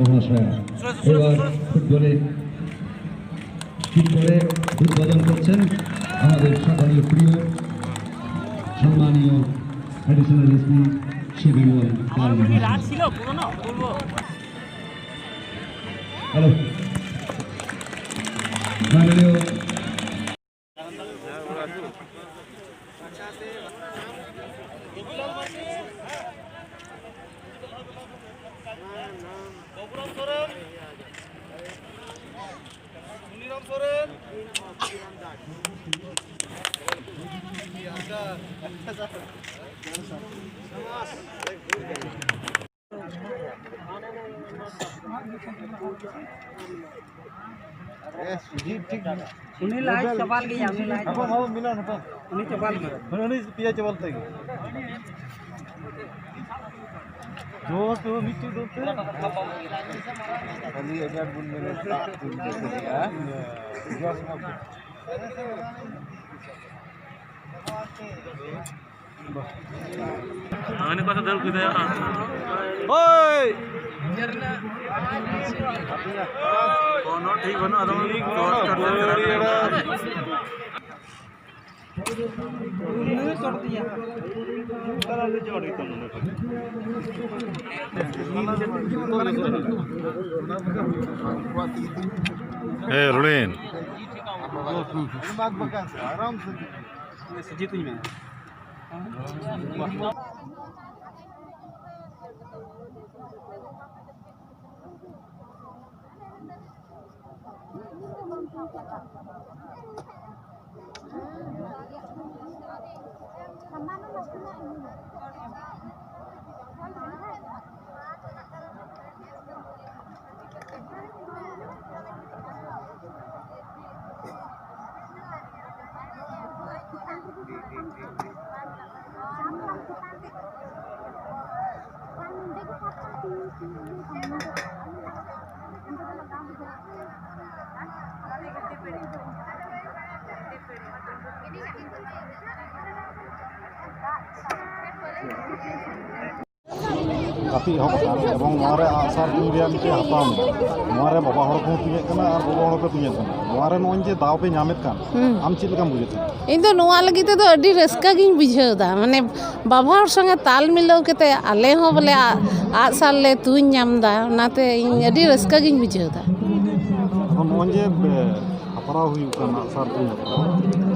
মহাশয়া এবার ফুটবলে ঠিক করে উদ্বোধন করছেন আমাদের সকলের প্রিয় সম্মানীয় অ্যাডিশনাল এসপি শিবির হ্যালো মাননীয় सुनील आज चपाल गया सुनील आज अब हम मिला ना तो उन्हीं चपाल गया उन्हीं पिया चवल तक जो तो मिट्टी दो पे खाली अगर बुन में आने को तो दर कुछ है ओए कोनो ठीक बनो अदम कर छोड़ दिया ए रुलेन आराम से जीत ही में काफी हक এবং নোয়ারে আসার দিন রিয়া মিটে হাতাম নোয়ারে বাবা হড় কো তুইয়ে কানা আর বাবা হড় কো তুইয়ে কানা নোয়ারে নন যে দাও पे ᱧᱟᱢᱮᱫ ᱠᱟᱱ ᱟᱢ ᱪᱮᱫ ᱞᱮᱠᱟᱢ ᱵᱩᱡᱷᱟᱹᱣ ᱛᱟᱦᱮᱸ ᱤᱧ ᱫᱚ ᱱᱚᱣᱟ ᱞᱟᱹᱜᱤᱫ ᱛᱮᱫᱚ ᱟᱹᱰᱤ ᱨᱟᱹᱥᱠᱟᱹ ᱜᱤᱧ ᱵᱩᱡᱷᱟᱹᱣᱫᱟ ᱢᱟᱱᱮ ᱵᱟᱵᱟ ᱦᱚᱲ ᱥᱚᱸᱜᱮ ᱛᱟᱞ ᱢᱤᱞᱟᱹᱣ ᱠᱟᱛᱮ ᱟᱞᱮ ᱦᱚᱸ ᱵᱚᱞᱮ ᱟᱜᱼᱥᱟᱨ ᱞᱮ ᱛᱩᱧ ᱧᱟᱢᱫᱟ ᱚᱱᱟᱛᱮ ᱤᱧ ᱟᱹᱰᱤ ᱨᱟᱹᱥᱠᱟᱹ ᱜᱤᱧ ᱵᱩᱡᱷᱟᱹᱣᱫᱟ ᱱᱚᱜᱼᱚᱭ ᱡᱮ ᱦᱟᱯᱲᱟᱣ ᱦᱩᱭᱩᱜ ᱠᱟᱱᱟ ᱟᱜᱼᱥᱟᱨ ᱛᱩᱧ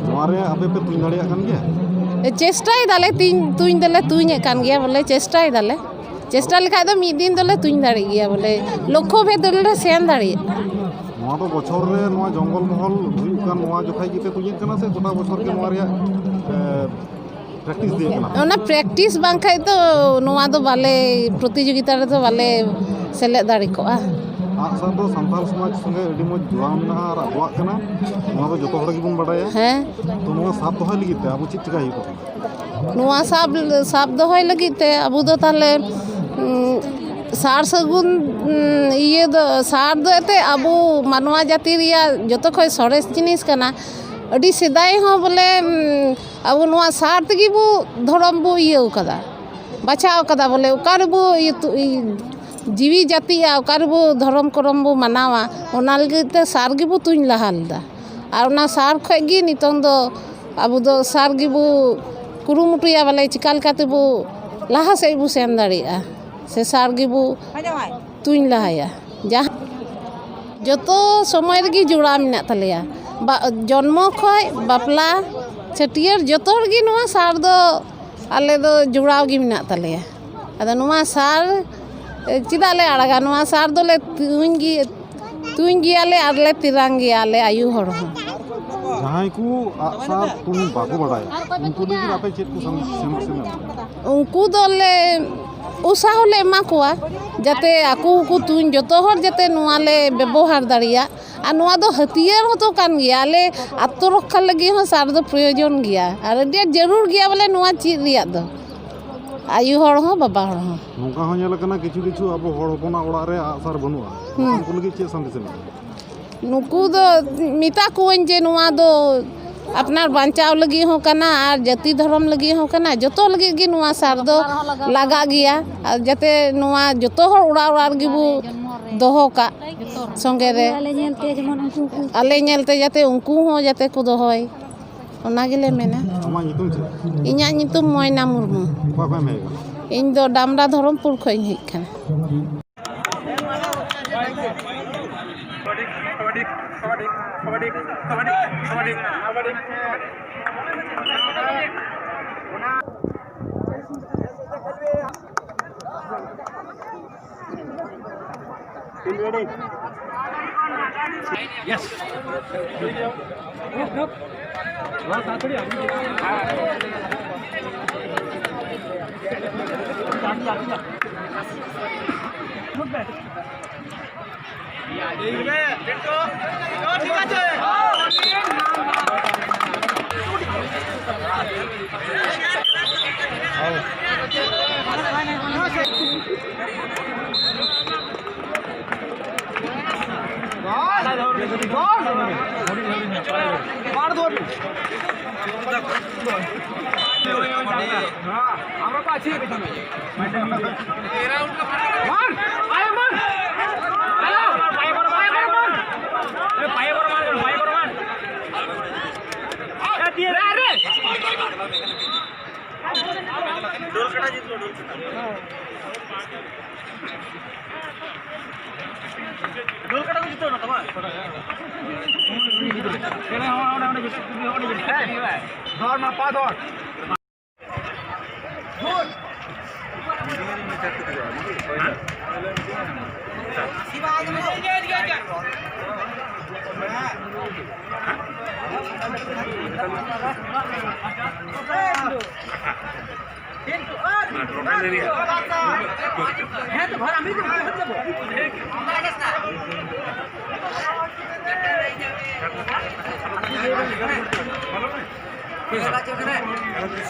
ᱱᱚᱣᱟᱨᱮ ᱟᱯᱮ ᱯᱮ ᱛᱩᱧ ᱫᱟᱲᱮᱭᱟᱜ ᱠᱟᱱ ᱜᱮᱭᱟ ᱪᱮᱥᱴᱟᱭ ᱫᱟᱞᱮ ᱛᱩᱧ ᱫᱚᱞᱮ ᱛᱩᱧᱮᱫ ᱠᱟᱱ ᱜᱮᱭᱟ ᱵᱚᱞᱮ ᱪᱮᱥᱴᱟᱭ ᱫᱟᱞᱮ चेष्टा लेखा तो मिद दिन दले तुम दाड़ी गया बोले लक्ष्य भेद दले सेन दाड़ी नवा तो बछर रे नवा जंगल महल हुई का नवा जोखाई गिते तुझे कना से गोटा बछर के नवा रे प्रैक्टिस दिए कना ओना प्रैक्टिस बांग खाय तो नवा दो बाले प्रतियोगिता रे तो बाले सेले दाड़ी को आगसार दो संताल समाज संगे अडी मज जुड़ाव मेना और आबुआग कना नवा दो जतो हड़ गिबन बाडाया हैं तो नवा साब दोहय लगिते आबु चित चिका हियो नवा साब दोहय लगिते आबु दो ताले सार सगुन ये दो सार दो एते अबो मानवा जाति रिया जतो खय सरेस जिनिस कना अडी सेदाय हो बोले अबो नवा सार तगी बो धरम बो इयो कदा बचाव कदा बोले ओकार बो जीवी जाति ओकार बो धरम करम बो मनावा ओना लगिते सार गी बो तुñ लहालदा और ओना सार खय गी नितों दो अबो दो सार गी बो कुरुमुटुया बोले चिकाल काते बो लाहा से बो सेन दाड़िया से सार गिबू तुñ लहाया जहाँ जो समय रगी जुड़ा मेना तलेया जन्म खय बापला छटियर जो सार दो आले दो जुड़ाव गी मेना तलेया अदो नुआ सार चिदा ले आड़गा नुआ सार दोले तुñ गियाले आरले तिरांग गियाले आयु हड़ हो जहां को आगसार तुम बाको बडाया उनको लगी आपे चेत को समस्या उनको दोले उत्साह ले एमा कोआ जाते आकू को तुñ जतो हर जाते नुआ ले व्यवहार दाड़िया और नुआ दो हथियार हो तो कान गया ले आत्म रक्षा लगी हो सार दो प्रयोजन गया और अड्डी जरूर गया बोले नुआ चीज रिया दो आयु हड़ हो बाबा हड़ हो नोका हो नेल कना किछु किछु अब हड़ होना ओड़ा रे आगसार बनुआ उनको लगी चे संदेश नुकू दो मिता कोन जे नुआ दो अपना बांचाव लगी हो कना और जाति धर्म लगी हो कना जतो लगी गी नुआ सार दो लगा गया और जते नुआ जतो हर उड़ा उड़ा गिबू ᱫᱚᱦᱚ ᱠᱟᱜ ᱥᱚᱸᱜᱮ ᱨᱮ ᱟᱞᱮ ᱧᱮᱞᱛᱮ ᱡᱟᱛᱮ ᱩᱱᱠᱩ ᱦᱚᱸ ᱡᱟᱛᱮ ᱠᱚ ᱫᱚᱦᱚᱭ ᱚᱱᱟ ᱜᱮᱞᱮ ᱢᱮᱱᱟ ᱟᱢᱟᱜ ᱧᱩᱛᱩᱢ ᱪᱮᱫ? ᱤᱧᱟᱹᱜ ᱧᱩᱛᱩᱢ ᱢᱚᱭᱱᱟ ᱢᱩᱨᱢᱩ ᱚᱠᱟ ᱠᱷᱚᱱᱮᱢ ᱦᱮᱡ ᱟᱠᱟᱱᱟ? ᱤᱧ ᱫᱚ ᱰᱟᱢᱨᱟ ᱫᱷᱚᱨᱚᱢᱯᱩᱨ ᱠᱷᱚᱡ ᱤᱧ ᱦᱮᱡ ᱟᱠᱟᱱᱟ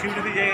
সিউড়িতে যাই